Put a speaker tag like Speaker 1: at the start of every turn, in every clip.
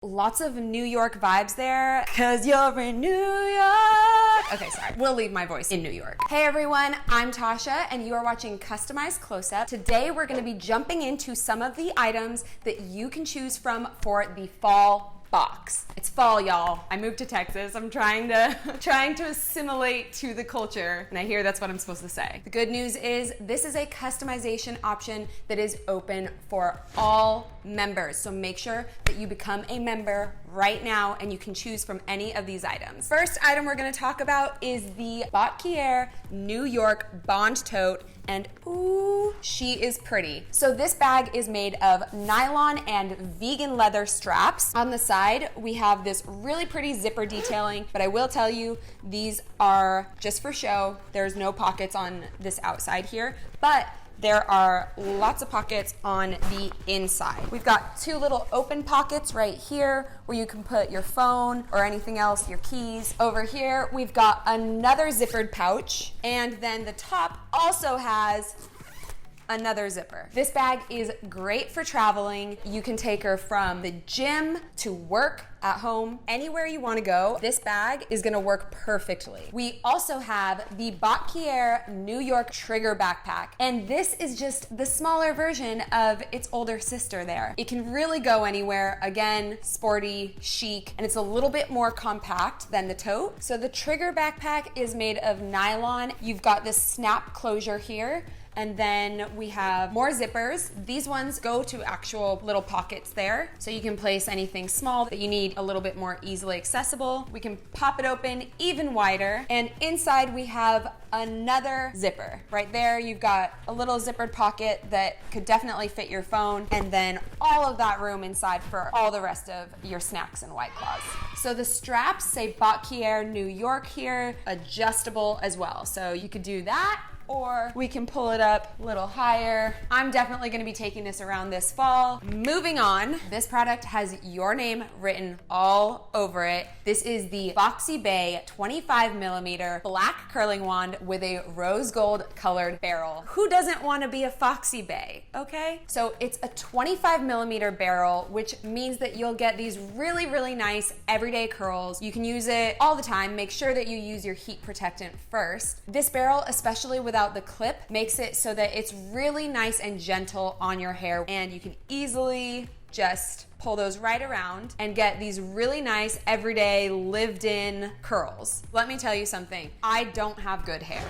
Speaker 1: Lots of New York vibes there, cause you're in New York. Okay, sorry, we'll leave my voice in New York. Hey everyone, I'm Tasha and you are watching Customized Close-Up. Today we're gonna be jumping into some of the items that you can choose from for the fall box. It's fall, y'all. I moved to Texas. I'm trying to assimilate to the culture, and I hear that's what I'm supposed to say. The good news is this is a customization option that is open for all members. So make sure that you become a member right now and you can choose from any of these items. First item we're going to talk about is the Botquier New York Bond Tote, and ooh, she is pretty. So this bag is made of nylon and vegan leather straps. On the side, we have this really pretty zipper detailing, but I will tell you, these are just for show. There's no pockets on this outside here, but there are lots of pockets on the inside. We've got two little open pockets right here where you can put your phone or anything else, your keys. Over here, we've got another zippered pouch, and then the top also has another zipper. This bag is great for traveling. You can take her from the gym to work, at home, anywhere you want to go. This bag is going to work perfectly. We also have the Botquier New York Trigger Backpack, and this is just the smaller version of its older sister there. It can really go anywhere. Again, sporty, chic, and it's a little bit more compact than the tote. So the Trigger Backpack is made of nylon. You've got this snap closure here, and then we have more zippers. These ones go to actual little pockets there, so you can place anything small that you need a little bit more easily accessible. We can pop it open even wider, and inside we have another zipper. Right there, you've got a little zippered pocket that could definitely fit your phone, and then all of that room inside for all the rest of your snacks and White Claws. So the straps say Botquier New York here, adjustable as well. So you could do that, or we can pull it up a little higher. I'm definitely gonna be taking this around this fall. Moving on, this product has your name written all over it. This is the Foxy Bay 25mm black curling wand with a rose gold colored barrel. Who doesn't wanna be a Foxy Bay, okay? So it's a 25mm barrel, which means that you'll get these really, really nice everyday curls. You can use it all the time. Make sure that you use your heat protectant first. This barrel, especially without the clip, makes it so that it's really nice and gentle on your hair, and you can easily just pull those right around and get these really nice everyday lived-in curls. Let me tell you something, I don't have good hair.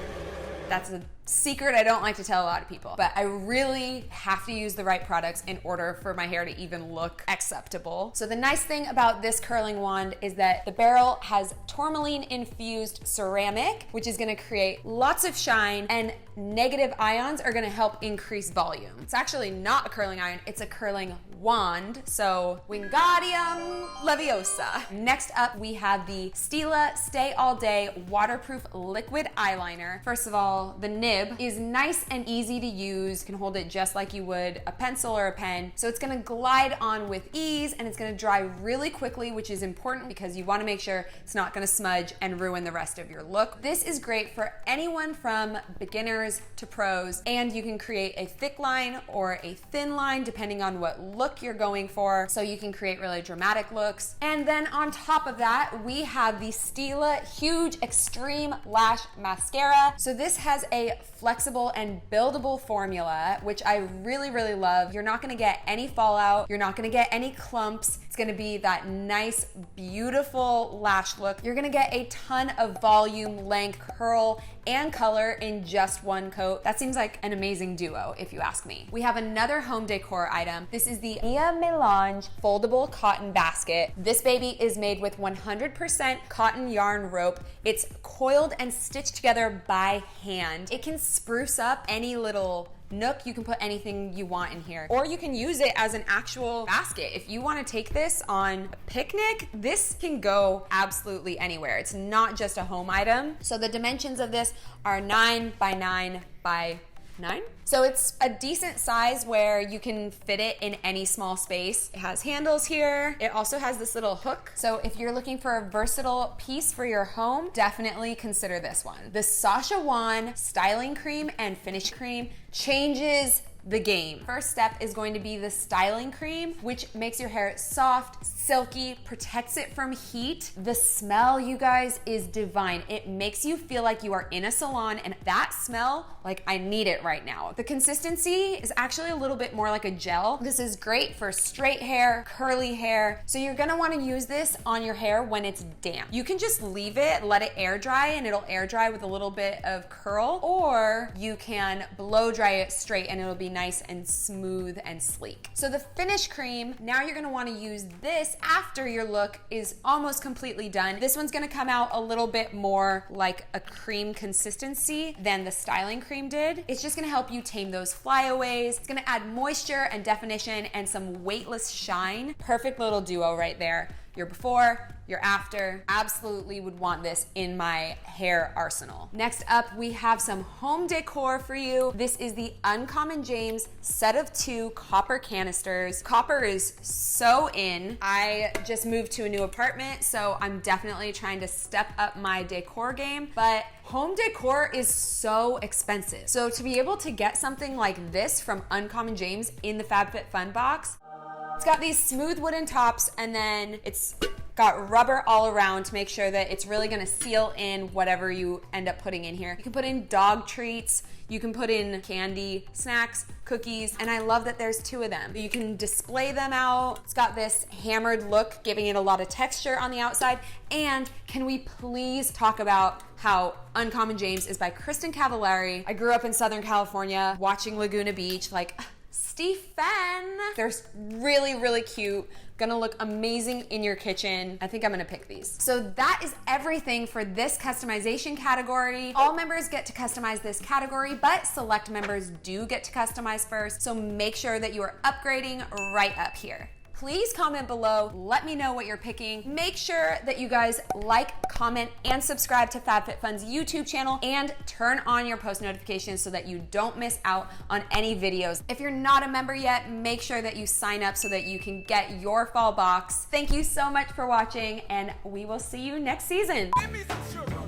Speaker 1: That's a secret I don't like to tell a lot of people, but I really have to use the right products in order for my hair to even look acceptable. So the nice thing about this curling wand is that the barrel has tourmaline infused ceramic, which is gonna create lots of shine, and negative ions are gonna help increase volume. It's actually not a curling iron, it's a curling wand, so Wingardium Leviosa. Next up, we have the Stila Stay All Day Waterproof Liquid Eyeliner. First of all, the nib is nice and easy to use. You can hold it just like you would a pencil or a pen. So it's gonna glide on with ease, and it's gonna dry really quickly, which is important because you wanna make sure it's not gonna smudge and ruin the rest of your look. This is great for anyone from beginners to pros, and you can create a thick line or a thin line depending on what look you're going for. So you can create really dramatic looks. And then on top of that, we have the Stila Huge Extreme Lash Mascara. So this has a flexible and buildable formula, which I really, really love. You're not gonna get any fallout. You're not gonna get any clumps. It's gonna be that nice, beautiful lash look. You're gonna get a ton of volume, length, curl, and color in just one coat. That seems like an amazing duo, if you ask me. We have another home decor item. This is the Mia Melange foldable cotton basket. This baby is made with 100% cotton yarn rope. It's coiled and stitched together by hand. It can spruce up any little nook. You can put anything you want in here, or you can use it as an actual basket. If you want to take this on a picnic, this can go absolutely anywhere. It's not just a home item. So the dimensions of this are 9 by 9 by 9. So it's a decent size where you can fit it in any small space. It has handles here. It also has this little hook. So if you're looking for a versatile piece for your home, definitely consider this one. The Sacha Wand Styling Cream and Finish Cream changes the game. First step is going to be the styling cream, which makes your hair soft, silky, protects it from heat. The smell, you guys, is divine. It makes you feel like you are in a salon, and that smell, like I need it right now. The consistency is actually a little bit more like a gel. This is great for straight hair, curly hair. So you're gonna wanna use this on your hair when it's damp. You can just leave it, let it air dry, and it'll air dry with a little bit of curl, or you can blow dry it straight and it'll be nice and smooth and sleek. So the finish cream, now you're gonna wanna use this after your look is almost completely done. This one's gonna come out a little bit more like a cream consistency than the styling cream did. It's just gonna help you tame those flyaways. It's gonna add moisture and definition and some weightless shine. Perfect little duo right there. Your before, your after. Absolutely would want this in my hair arsenal. Next up, we have some home decor for you. This is the Uncommon James set of 2 copper canisters. Copper is so in. I just moved to a new apartment, so I'm definitely trying to step up my decor game, but home decor is so expensive. So to be able to get something like this from Uncommon James in the FabFitFun box, it's got these smooth wooden tops, and then it's got rubber all around to make sure that it's really gonna seal in whatever you end up putting in here. You can put in dog treats, you can put in candy, snacks, cookies, and I love that there's 2 of them. You can display them out. It's got this hammered look, giving it a lot of texture on the outside. And can we please talk about how Uncommon James is by Kristen Cavallari. I grew up in Southern California watching Laguna Beach, like, Stephen. They're really, really cute. Gonna look amazing in your kitchen. I think I'm gonna pick these. So that is everything for this customization category. All members get to customize this category, but select members do get to customize first. So make sure that you are upgrading right up here. Please comment below, let me know what you're picking. Make sure that you guys like, comment, and subscribe to FabFitFun's YouTube channel, and turn on your post notifications so that you don't miss out on any videos. If you're not a member yet, make sure that you sign up so that you can get your fall box. Thank you so much for watching, and we will see you next season.
Speaker 2: Give me some sugar.